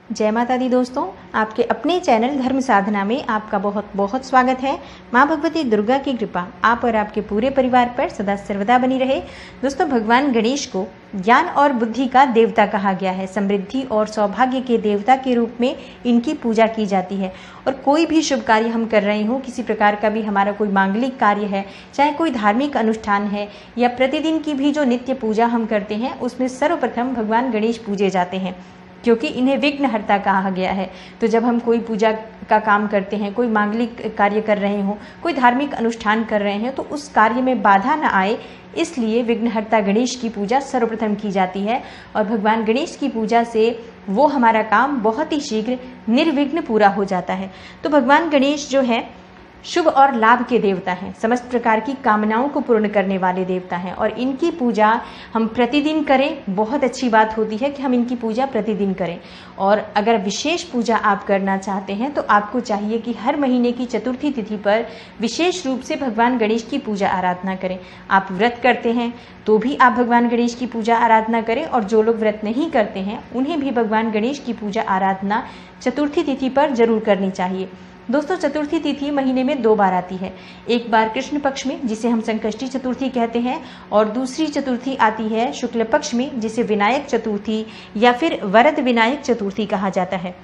जय माता दी दोस्तों, आपके अपने चैनल धर्म साधना में आपका बहुत बहुत स्वागत है। माँ भगवती दुर्गा की कृपा आप और आपके पूरे परिवार पर सदा सर्वदा बनी रहे। दोस्तों, भगवान गणेश को ज्ञान और बुद्धि का देवता कहा गया है। समृद्धि और सौभाग्य के देवता के रूप में इनकी पूजा की जाती है। और कोई भी शुभ कार्य हम कर रहे हों, किसी प्रकार का भी हमारा कोई मांगलिक कार्य है, चाहे कोई धार्मिक अनुष्ठान है या प्रतिदिन की भी जो नित्य पूजा हम करते हैं, उसमें सर्वप्रथम भगवान गणेश पूजे जाते हैं, क्योंकि इन्हें विघ्नहर्ता कहा गया है। तो जब हम कोई पूजा का काम करते हैं, कोई मांगलिक कार्य कर रहे हों, कोई धार्मिक अनुष्ठान कर रहे हैं, तो उस कार्य में बाधा न आए, इसलिए विघ्नहर्ता गणेश की पूजा सर्वप्रथम की जाती है। और भगवान गणेश की पूजा से वो हमारा काम बहुत ही शीघ्र निर्विघ्न पूरा हो जाता है। तो भगवान गणेश जो है शुभ और लाभ के देवता हैं, समस्त प्रकार की कामनाओं को पूर्ण करने वाले देवता हैं। और इनकी पूजा हम प्रतिदिन करें, बहुत अच्छी बात होती है कि हम इनकी पूजा प्रतिदिन करें। और अगर विशेष पूजा आप करना चाहते हैं तो आपको चाहिए कि हर महीने की चतुर्थी तिथि पर विशेष रूप से भगवान गणेश की पूजा आराधना करें। आप व्रत करते हैं तो भी आप भगवान गणेश की पूजा आराधना करें, और जो लोग व्रत नहीं करते हैं उन्हें भी भगवान गणेश की पूजा आराधना चतुर्थी तिथि पर जरूर करनी चाहिए। दोस्तों, चतुर्थी तिथि महीने में 2 बार आती है। एक बार कृष्ण पक्ष में, जिसे हम संकष्टी चतुर्थी कहते हैं, और दूसरी चतुर्थी आती है शुक्ल पक्ष में, जिसे विनायक चतुर्थी या फिर वरद विनायक चतुर्थी कहा जाता है।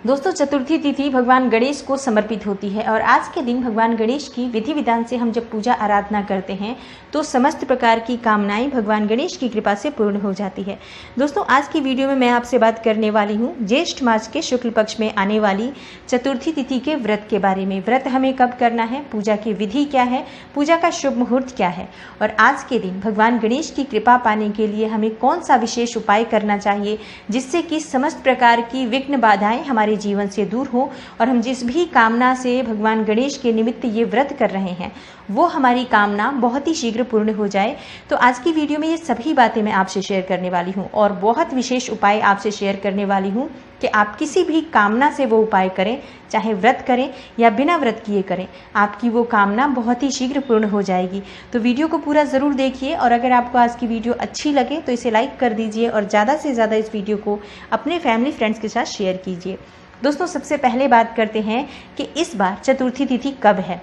दोस्तों, चतुर्थी तिथि भगवान गणेश को समर्पित होती है। और आज के दिन भगवान गणेश की विधि विधान से हम जब पूजा आराधना करते हैं तो समस्त प्रकार की कामनाएं भगवान गणेश की कृपा से पूर्ण हो जाती है। दोस्तों, आज की वीडियो में मैं आपसे बात करने वाली हूँ ज्येष्ठ मास के शुक्ल पक्ष में आने वाली चतुर्थी तिथि के व्रत के बारे में। व्रत हमें कब करना है, पूजा की विधि क्या है, पूजा का शुभ मुहूर्त क्या है, और आज के दिन भगवान गणेश की कृपा पाने के लिए हमें कौन सा विशेष उपाय करना चाहिए, जिससे कि समस्त प्रकार की विघ्न बाधाएं हमारे जीवन से दूर हो और हम जिस भी कामना से भगवान गणेश के निमित्त ये व्रत कर रहे हैं वो हमारी कामना बहुत ही शीघ्र पूर्ण हो जाए। तो आज की वीडियो में ये सभी बातें मैं आपसे शेयर करने वाली हूँ, और बहुत विशेष उपाय आपसे शेयर करने वाली हूँ कि आप किसी भी कामना से वो उपाय करें, चाहे व्रत करें या बिना व्रत किए करें, आपकी वो कामना बहुत ही शीघ्र पूर्ण हो जाएगी। तो वीडियो को पूरा ज़रूर देखिए, और अगर आपको आज की वीडियो अच्छी लगे तो इसे लाइक कर दीजिए और ज़्यादा से ज़्यादा इस वीडियो को अपने फैमिली फ्रेंड्स के साथ शेयर कीजिए। दोस्तों, सबसे पहले बात करते हैं कि इस बार चतुर्थी तिथि कब है।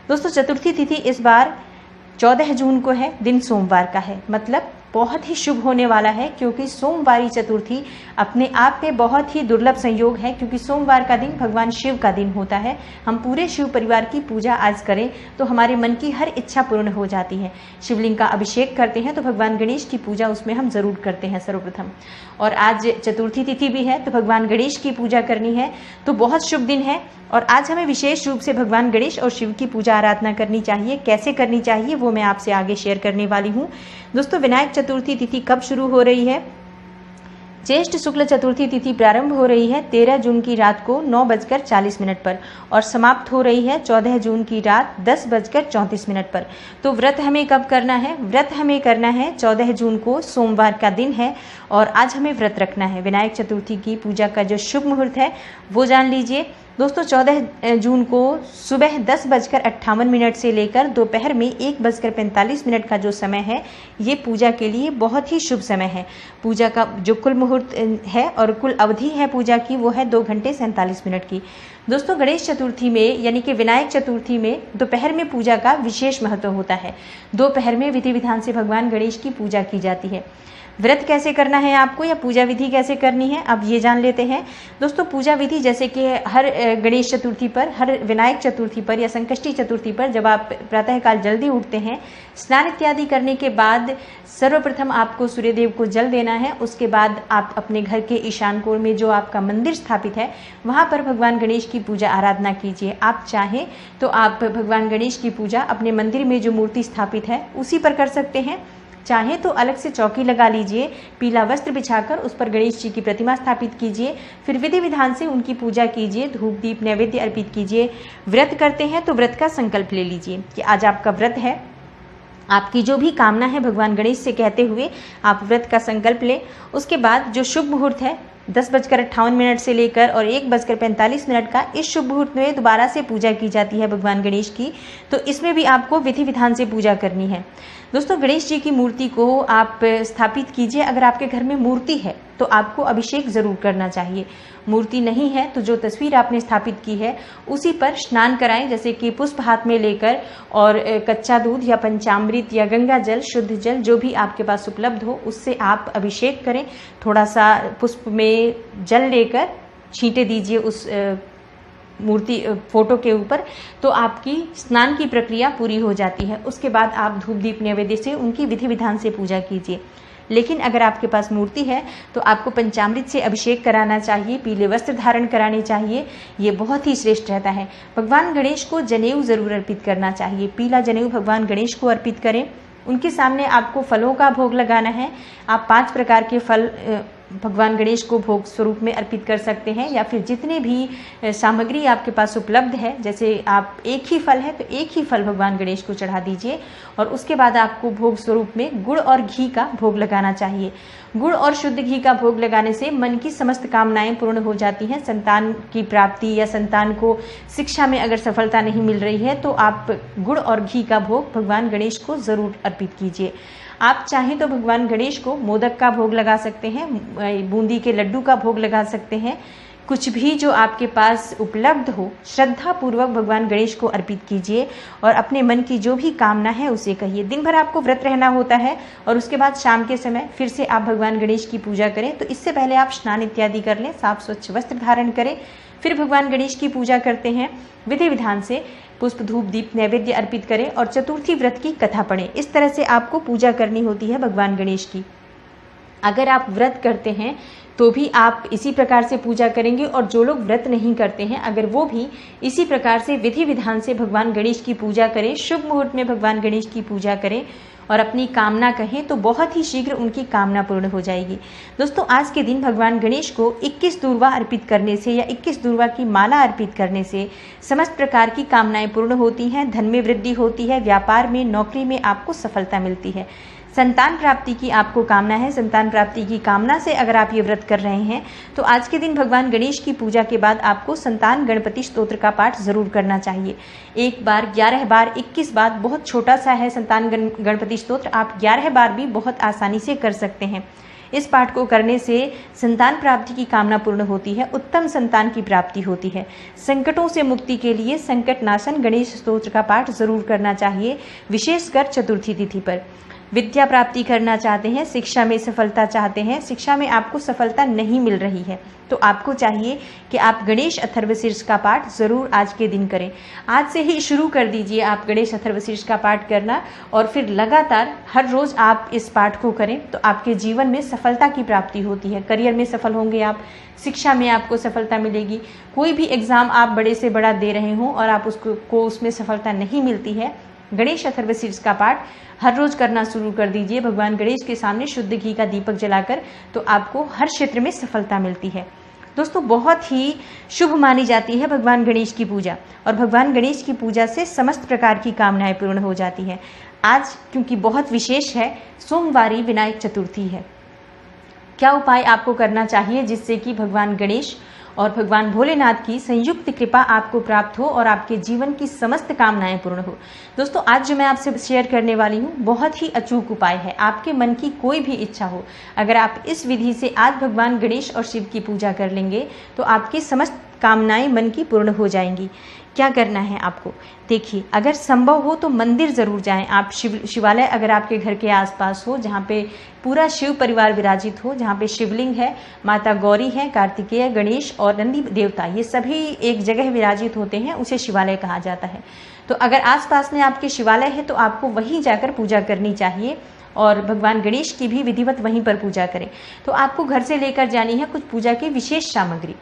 दोस्तों, चतुर्थी तिथि इस बार 14 जून को है, दिन सोमवार का है। मतलब बहुत ही शुभ होने वाला है, क्योंकि सोमवारी चतुर्थी अपने आप में बहुत ही दुर्लभ संयोग है, क्योंकि सोमवार का दिन भगवान शिव का दिन होता है। हम पूरे शिव परिवार की पूजा आज करें तो हमारे मन की हर इच्छा पूर्ण हो जाती है। शिवलिंग का अभिषेक करते हैं तो भगवान गणेश की पूजा उसमें हम जरूर करते हैं सर्वप्रथम। और आज चतुर्थी तिथि भी है तो भगवान गणेश की पूजा करनी है, तो बहुत शुभ दिन है। और आज हमें विशेष रूप से भगवान गणेश और शिव की पूजा आराधना करनी चाहिए। कैसे करनी चाहिए वो मैं आपसे आगे शेयर करने वाली हूँ। दोस्तों, विनायक चतुर्थी तिथि कब शुरू हो रही है? ज्येष्ठ शुक्ल चतुर्थी तिथि प्रारंभ हो रही है 13 जून की रात को 9:40 पर, और समाप्त हो रही है 14 जून की रात 10:34 पर। तो व्रत हमें कब करना है? व्रत हमें करना है 14 जून को, सोमवार का दिन है, और आज हमें व्रत रखना है। विनायक चतुर्थी की पूजा का जो शुभ मुहूर्त है वो जान लीजिए। दोस्तों, 14 जून को सुबह 10:58 से लेकर दोपहर में 1:45 का जो समय है, ये पूजा के लिए बहुत ही शुभ समय है। पूजा का जो कुल मुहूर्त है और कुल अवधि है पूजा की, वो है 2 घंटे 47 मिनट की। दोस्तों, गणेश चतुर्थी में यानी कि विनायक चतुर्थी में दोपहर में पूजा का विशेष महत्व होता है। दोपहर में विधि विधान से भगवान गणेश की पूजा की जाती है। व्रत कैसे करना है आपको, या पूजा विधि कैसे करनी है, अब ये जान लेते हैं। दोस्तों, पूजा विधि जैसे कि हर गणेश चतुर्थी पर, हर विनायक चतुर्थी पर या संकष्टी चतुर्थी पर जब आप प्रातःकाल जल्दी उठते हैं, स्नान इत्यादि करने के बाद सर्वप्रथम आपको सूर्यदेव को जल देना है। उसके बाद आप अपने घर के ईशान कोण में जो आपका मंदिर स्थापित है वहाँ पर भगवान गणेश की पूजा आराधना कीजिए। आप चाहें तो आप भगवान गणेश की पूजा अपने मंदिर में जो मूर्ति स्थापित है उसी पर कर सकते हैं। चाहे तो अलग से चौकी लगा लीजिए, पीला वस्त्र बिछाकर उस पर गणेश जी की प्रतिमा स्थापित कीजिए, फिर विधि विधान से उनकी पूजा कीजिए, धूप दीप नैवेद्य अर्पित कीजिए। व्रत करते हैं तो व्रत का संकल्प ले लीजिए कि आज आपका व्रत है, आपकी जो भी कामना है भगवान गणेश से कहते हुए आप व्रत का संकल्प लें। उसके बाद जो शुभ मुहूर्त है 10:58 से लेकर और 1:45 का, इस शुभ मुहूर्त में दोबारा से पूजा की जाती है भगवान गणेश की, तो इसमें भी आपको विधि विधान से पूजा करनी है। दोस्तों, गणेश जी की मूर्ति को आप स्थापित कीजिए। अगर आपके घर में मूर्ति है तो आपको अभिषेक जरूर करना चाहिए। मूर्ति नहीं है तो जो तस्वीर आपने स्थापित की है उसी पर स्नान कराएं, जैसे कि पुष्प हाथ में लेकर और कच्चा दूध या पंचामृत या गंगा जल, शुद्ध जल जो भी आपके पास उपलब्ध हो उससे आप अभिषेक करें। थोड़ा सा पुष्प में जल लेकर छींटे दीजिए उस मूर्ति फोटो के ऊपर, तो आपकी स्नान की प्रक्रिया पूरी हो जाती है। उसके बाद आप धूप दीप नैवेद्य से उनकी विधि विधान से पूजा कीजिए। लेकिन अगर आपके पास मूर्ति है तो आपको पंचामृत से अभिषेक कराना चाहिए, पीले वस्त्र धारण कराने चाहिए, ये बहुत ही श्रेष्ठ रहता है। भगवान गणेश को जनेऊ जरूर अर्पित करना चाहिए, पीला जनेऊ भगवान गणेश को अर्पित करें। उनके सामने आपको फलों का भोग लगाना है। आप 5 प्रकार के फल भगवान गणेश को भोग स्वरूप में अर्पित कर सकते हैं, या फिर जितने भी सामग्री आपके पास उपलब्ध है, जैसे आप एक ही फल है तो एक ही फल भगवान गणेश को चढ़ा दीजिए। और उसके बाद आपको भोग स्वरूप में गुड़ और घी का भोग लगाना चाहिए। गुड़ और शुद्ध घी का भोग लगाने से मन की समस्त कामनाएं पूर्ण हो जाती हैं। संतान की प्राप्ति या संतान को शिक्षा में अगर सफलता नहीं मिल रही है तो आप गुड़ और घी का भोग भगवान गणेश को जरूर अर्पित कीजिए। आप चाहें तो भगवान गणेश को मोदक का भोग लगा सकते हैं, बूंदी के लड्डू का भोग लगा सकते हैं। कुछ भी जो आपके पास उपलब्ध हो श्रद्धा पूर्वक भगवान गणेश को अर्पित कीजिए और अपने मन की जो भी कामना है उसे कहिए। दिन भर आपको व्रत रहना होता है और उसके बाद शाम के समय फिर से आप भगवान गणेश की पूजा करें। तो इससे पहले आप स्नान इत्यादि कर लें, साफ स्वच्छ वस्त्र धारण करें, फिर भगवान गणेश की पूजा करते हैं। विधि विधान से पुष्प धूप दीप नैवेद्य अर्पित करें और चतुर्थी व्रत की कथा पढ़ें। इस तरह से आपको पूजा करनी होती है भगवान गणेश की। अगर आप व्रत करते हैं तो भी आप इसी प्रकार से पूजा करेंगे, और जो लोग व्रत नहीं करते हैं अगर वो भी इसी प्रकार से विधि विधान से भगवान गणेश की पूजा करें, शुभ मुहूर्त में भगवान गणेश की पूजा करें और अपनी कामना कहें तो बहुत ही शीघ्र उनकी कामना पूर्ण हो जाएगी। दोस्तों, आज के दिन भगवान गणेश को 21 दूर्वा अर्पित करने से या 21 दूर्वा की माला अर्पित करने से समस्त प्रकार की कामनाएं पूर्ण होती हैं, धन में वृद्धि होती है, व्यापार में, नौकरी में आपको सफलता मिलती है। संतान प्राप्ति की आपको कामना है, संतान प्राप्ति की कामना से अगर आप ये व्रत कर रहे हैं तो आज के दिन भगवान गणेश की पूजा के बाद आपको संतान गणपति स्तोत्र का पाठ जरूर करना चाहिए। 1 बार, 11 बार, 21 बार, बहुत छोटा सा है संतान गणपति स्तोत्र, आप 11 बार भी बहुत आसानी से कर सकते हैं। इस पाठ को करने से संतान प्राप्ति की कामना पूर्ण होती है, उत्तम संतान की प्राप्ति होती है। संकटों से मुक्ति के लिए संकट नाशन गणेश स्तोत्र का पाठ जरूर करना चाहिए, विशेषकर चतुर्थी तिथि पर। विद्या प्राप्ति करना चाहते हैं, शिक्षा में सफलता चाहते हैं, शिक्षा में आपको सफलता नहीं मिल रही है तो आपको चाहिए कि आप गणेश अथर्वशीर्ष का पाठ जरूर आज के दिन करें। आज से ही शुरू कर दीजिए आप गणेश अथर्वशीर्ष का पाठ करना और फिर लगातार हर रोज आप इस पाठ को करें तो आपके जीवन में सफलता की प्राप्ति होती है। करियर में सफल होंगे आप, शिक्षा में आपको सफलता मिलेगी। कोई भी एग्जाम आप बड़े से बड़ा दे रहे हो और आप उसमें सफलता नहीं मिलती है, गणेश अथर्वशीर्ष का पाठ हर रोज करना शुरू कर दीजिए भगवान गणेश के सामने शुद्ध घी का दीपक जलाकर, तो आपको हर क्षेत्र में सफलता मिलती है। दोस्तों, बहुत ही शुभ मानी जाती है भगवान गणेश की पूजा और भगवान गणेश की पूजा से समस्त प्रकार की कामनाएं पूर्ण हो जाती है। आज क्योंकि बहुत विशेष है, सोमवारी विनायक चतुर्थी है। क्या उपाय आपको करना चाहिए जिससे कि भगवान गणेश और भगवान भोलेनाथ की संयुक्त कृपा आपको प्राप्त हो और आपके जीवन की समस्त कामनाएं पूर्ण हो? दोस्तों, आज जो मैं आपसे शेयर करने वाली हूँ बहुत ही अचूक उपाय है। आपके मन की कोई भी इच्छा हो, अगर आप इस विधि से आज भगवान गणेश और शिव की पूजा कर लेंगे तो आपकी समस्त कामनाएं मन की पूर्ण हो जाएंगी। क्या करना है आपको? देखिए, अगर संभव हो तो मंदिर जरूर जाएं। आप शिवालय अगर आपके घर के आसपास हो, जहाँ पे पूरा शिव परिवार विराजित हो, जहाँ पे शिवलिंग है, माता गौरी है, कार्तिकेय, गणेश और नंदी देवता, ये सभी एक जगह विराजित होते हैं, उसे शिवालय कहा जाता है। तो अगर आसपास में आपके शिवालय है तो आपको वहीं जाकर पूजा करनी चाहिए और भगवान गणेश की भी विधिवत वहीं पर पूजा करें। तो आपको घर से लेकर जानी है कुछ पूजा की विशेष सामग्री।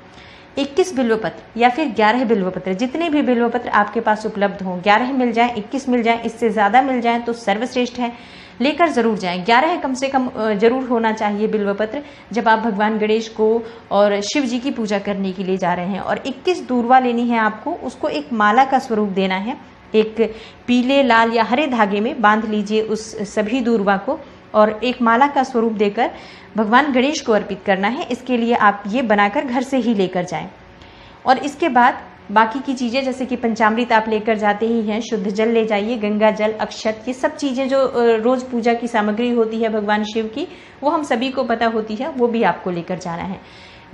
21 बिल्वपत्र या फिर 11 बिल्वपत्र, जितने भी बिल्वपत्र आपके पास उपलब्ध हों, 11 मिल जाएं, 21 मिल जाएं, इससे ज़्यादा मिल जाएं तो सर्वश्रेष्ठ है, लेकर जरूर जाएं। 11 कम से कम जरूर होना चाहिए बिल्वपत्र जब आप भगवान गणेश को और शिव जी की पूजा करने के लिए जा रहे हैं। और 21 दूर्वा लेनी है आपको, उसको एक माला का स्वरूप देना है। एक पीले, लाल या हरे धागे में बांध लीजिए उस सभी दूर्वा को और एक माला का स्वरूप देकर भगवान गणेश को अर्पित करना है। इसके लिए आप ये बनाकर घर से ही लेकर जाएं। और इसके बाद बाकी की चीज़ें जैसे कि पंचामृत आप लेकर जाते ही हैं, शुद्ध जल ले जाइए, गंगा जल, अक्षत, ये सब चीज़ें जो रोज़ पूजा की सामग्री होती है भगवान शिव की, वो हम सभी को पता होती है, वो भी आपको लेकर जाना है।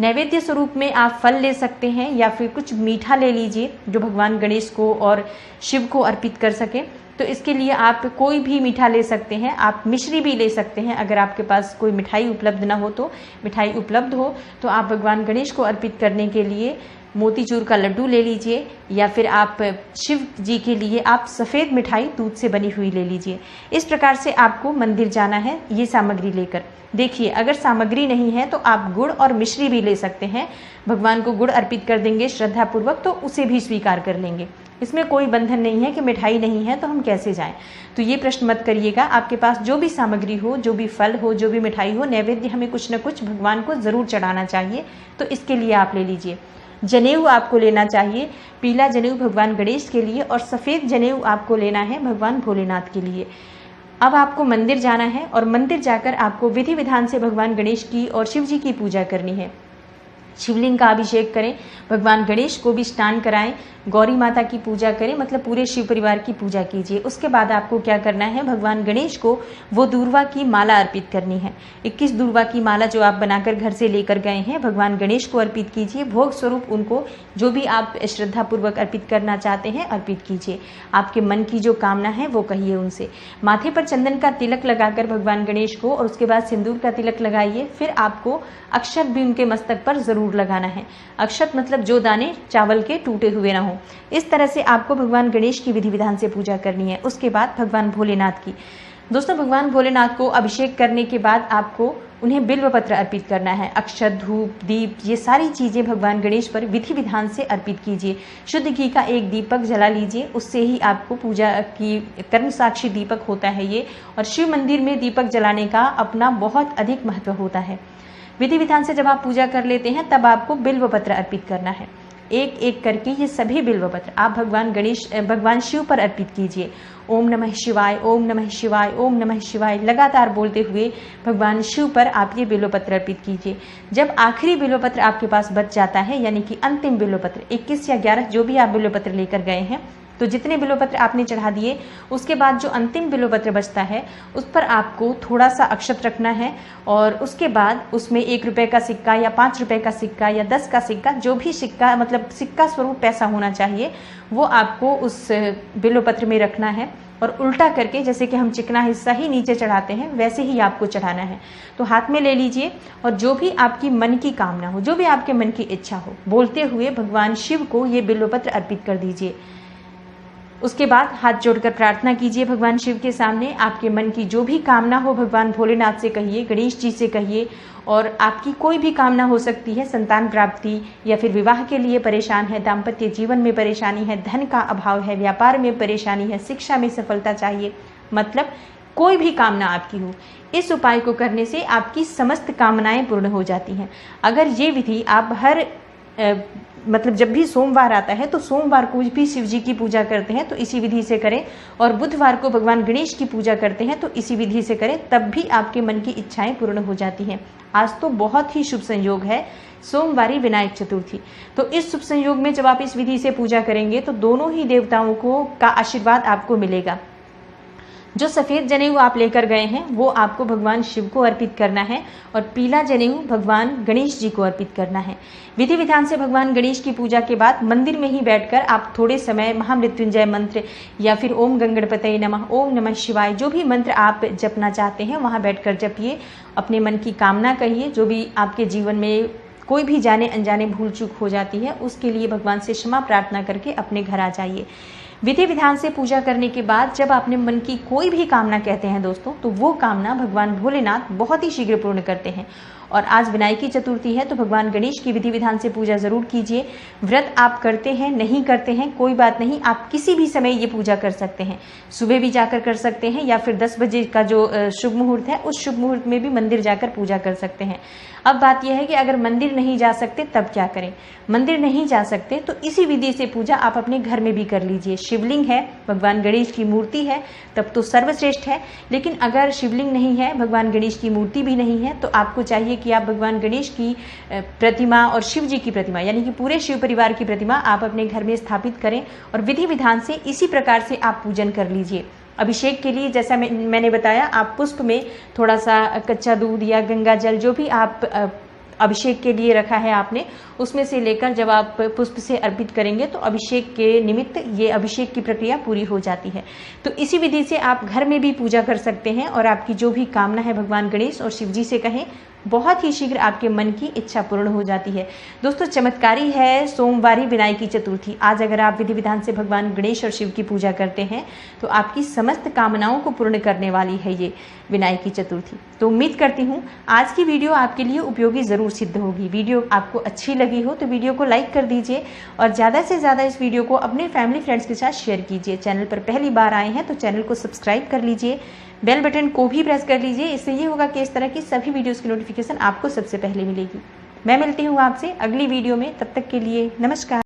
नैवेद्य स्वरूप में आप फल ले सकते हैं या फिर कुछ मीठा ले लीजिए जो भगवान गणेश को और शिव को अर्पित कर सकें। तो इसके लिए आप कोई भी मीठा ले सकते हैं, आप मिश्री भी ले सकते हैं। अगर आपके पास कोई मिठाई उपलब्ध ना हो तो मिठाई उपलब्ध हो तो आप भगवान गणेश को अर्पित करने के लिए मोतीचूर का लड्डू ले लीजिए, या फिर आप शिव जी के लिए आप सफ़ेद मिठाई दूध से बनी हुई ले लीजिए। इस प्रकार से आपको मंदिर जाना है ये सामग्री लेकर। देखिए, अगर सामग्री नहीं है तो आप गुड़ और मिश्री भी ले सकते हैं। भगवान को गुड़ अर्पित कर देंगे श्रद्धापूर्वक तो उसे भी स्वीकार कर लेंगे। इसमें कोई बंधन नहीं है कि मिठाई नहीं है तो हम कैसे जाएं। तो ये प्रश्न मत करिएगा। आपके पास जो भी सामग्री हो, जो भी फल हो, जो भी मिठाई हो, नैवेद्य हमें कुछ न कुछ भगवान को ज़रूर चढ़ाना चाहिए। तो इसके लिए आप ले लीजिए। जनेऊ आपको लेना चाहिए, पीला जनेऊ भगवान गणेश के लिए और सफ़ेद जनेऊ आपको लेना है भगवान भोलेनाथ के लिए। अब आपको मंदिर जाना है और मंदिर जाकर आपको विधि विधान से भगवान गणेश की और शिव जी की पूजा करनी है। शिवलिंग का अभिषेक करें, भगवान गणेश को भी स्नान कराएं, गौरी माता की पूजा करें, मतलब पूरे शिव परिवार की पूजा कीजिए। उसके बाद आपको क्या करना है, भगवान गणेश को वो दूर्वा की माला अर्पित करनी है। 21 दूर्वा की माला जो आप बनाकर घर से लेकर गए हैं भगवान गणेश को अर्पित कीजिए। भोग स्वरूप उनको जो भी आप श्रद्धापूर्वक अर्पित करना चाहते हैं अर्पित कीजिए। आपके मन की जो कामना है वो कहिए उनसे। माथे पर चंदन का तिलक लगाकर भगवान गणेश को और उसके बाद सिंदूर का तिलक लगाइए। फिर आपको अक्षत भी उनके मस्तक पर जरूर लगाना है। अक्षत मतलब जो दाने चावल के टूटे हुए ना हो। इस तरह से आपको भगवान गणेश की विधि विधान से पूजा करनी है। उसके बाद भगवान भोलेनाथ की। दोस्तों, भगवान भोलेनाथ को अभिषेक करने के बाद आपको उन्हें बिल्व पत्र अर्पित करना है। अक्षत, धूप, दीप, ये सारी चीजें भगवान गणेश पर विधि विधान से अर्पित कीजिए। शुद्ध घी का एक दीपक जला लीजिए, उससे ही आपको पूजा की कर्म साक्षी दीपक होता है ये। और शिव मंदिर में दीपक जलाने का अपना बहुत अधिक महत्व होता है। विधि विधान से जब आप पूजा कर लेते हैं तब आपको बिल्व पत्र अर्पित करना है। एक एक करके ये सभी बिल्व पत्र आप भगवान शिव पर अर्पित कीजिए। ओम नमः शिवाय, ओम नमः शिवाय, ओम नमः शिवाय लगातार बोलते हुए भगवान शिव पर आप ये बिल्व पत्र अर्पित कीजिए। जब आखिरी बिल्व पत्र आपके पास बच जाता है, यानी कि अंतिम बिल्व पत्र 21 या 11 जो भी आप बिल्व पत्र लेकर गए हैं, तो जितने बिल्व पत्र आपने चढ़ा दिए उसके बाद जो अंतिम बिल्व पत्र बचता है उस पर आपको थोड़ा सा अक्षत रखना है। और उसके बाद उसमें 1 रुपये का सिक्का या 5 रुपये का सिक्का या 10 का सिक्का, जो भी सिक्का मतलब सिक्का स्वरूप पैसा होना चाहिए, वो आपको उस बिल्व पत्र में रखना है। और उल्टा करके, जैसे कि हम चिकना हिस्सा ही नीचे चढ़ाते हैं वैसे ही आपको चढ़ाना है। तो हाथ में ले लीजिए और जो भी आपकी मन की कामना हो, जो भी आपके मन की इच्छा हो, बोलते हुए भगवान शिव को ये बिल्व पत्र अर्पित कर दीजिए। उसके बाद हाथ जोड़कर प्रार्थना कीजिए भगवान शिव के सामने। आपके मन की जो भी कामना हो भगवान भोलेनाथ से कहिए, गणेश जी से कहिए। और आपकी कोई भी कामना हो सकती है, संतान प्राप्ति या फिर विवाह के लिए परेशान है, दाम्पत्य जीवन में परेशानी है, धन का अभाव है, व्यापार में परेशानी है, शिक्षा में सफलता चाहिए, मतलब कोई भी कामना आपकी हो, इस उपाय को करने से आपकी समस्त कामनाएं पूर्ण हो जाती हैं। अगर ये विधि आप हर मतलब जब भी सोमवार आता है तो सोमवार को भी शिव जी की पूजा करते हैं तो इसी विधि से करें, और बुधवार को भगवान गणेश की पूजा करते हैं तो इसी विधि से करें, तब भी आपके मन की इच्छाएं पूर्ण हो जाती हैं। आज तो बहुत ही शुभ संयोग है, सोमवारी विनायक चतुर्थी। तो इस शुभ संयोग में जब आप इस विधि से पूजा करेंगे तो दोनों ही देवताओं को का आशीर्वाद आपको मिलेगा। जो सफ़ेद जनेऊ आप लेकर गए हैं वो आपको भगवान शिव को अर्पित करना है और पीला जनेऊ भगवान गणेश जी को अर्पित करना है। विधि विधान से भगवान गणेश की पूजा के बाद मंदिर में ही बैठकर आप थोड़े समय महामृत्युंजय मंत्र या फिर ओम गंगणपतये नमः, ओम नमः शिवाय, जो भी मंत्र आप जपना चाहते हैं वहाँ बैठकर जपिए। अपने मन की कामना कहिए, जो भी आपके जीवन में कोई भी जाने अनजाने भूल चूक हो जाती है उसके लिए भगवान से क्षमा प्रार्थना करके अपने घर आ जाइए। विधि विधान से पूजा करने के बाद जब आपने मन की कोई भी कामना कहते हैं दोस्तों, तो वो कामना भगवान भोलेनाथ बहुत ही शीघ्र पूर्ण करते हैं। और आज विनायकी चतुर्थी है तो भगवान गणेश की विधि विधान से पूजा जरूर कीजिए। व्रत आप करते हैं नहीं करते हैं कोई बात नहीं, आप किसी भी समय ये पूजा कर सकते हैं। सुबह भी जाकर कर सकते हैं या फिर 10 बजे का जो शुभ मुहूर्त है उस शुभ मुहूर्त में भी मंदिर जाकर पूजा कर सकते हैं। अब बात यह है कि अगर मंदिर नहीं जा सकते तब क्या करें। मंदिर नहीं जा सकते तो इसी विधि से पूजा आप अपने घर में भी कर लीजिए। शिवलिंग है, भगवान गणेश की मूर्ति है, तब तो सर्वश्रेष्ठ है। लेकिन अगर शिवलिंग नहीं है, भगवान गणेश की मूर्ति भी नहीं है, तो आपको चाहिए कि आप भगवान गणेश की प्रतिमा और शिव जी की प्रतिमा यानी कि पूरे शिव परिवार की प्रतिमा आप अपने घर में स्थापित करें और विधि विधान से इसी प्रकार से आप पूजन कर लीजिए। अभिषेक के लिए जैसा मैंने बताया, आप पुष्प में थोड़ा सा कच्चा दूध या गंगा जल जो भी आप अभिषेक के लिए रखा है आपने, उसमें से लेकर जब आप पुष्प से अर्पित करेंगे तो अभिषेक के निमित्त ये अभिषेक की प्रक्रिया पूरी हो जाती है। तो इसी विधि से आप घर में भी पूजा कर सकते हैं और आपकी जो भी कामना है भगवान गणेश और शिव जी से कहें, बहुत ही शीघ्र आपके मन की इच्छा पूर्ण हो जाती है। दोस्तों, चमत्कारी है सोमवारी विनायकी चतुर्थी। आज अगर आप विधि विधान से भगवान गणेश और शिव की पूजा करते हैं तो आपकी समस्त कामनाओं को पूर्ण करने वाली है ये विनायकी चतुर्थी। तो उम्मीद करती हूँ आज की वीडियो आपके लिए उपयोगी जरूर सिद्ध होगी। वीडियो आपको अच्छी लगी हो तो वीडियो को लाइक कर दीजिए और ज़्यादा से ज़्यादा इस वीडियो को अपने फैमिली फ्रेंड्स के साथ शेयर कीजिए। चैनल पर पहली बार आए हैं तो चैनल को सब्सक्राइब कर लीजिए, बेल बटन को भी प्रेस कर लीजिए। इससे ये होगा कि इस तरह की सभी वीडियोस की नोटिफिकेशन आपको सबसे पहले मिलेगी। मैं मिलती हूँ आपसे अगली वीडियो में, तब तक के लिए नमस्कार।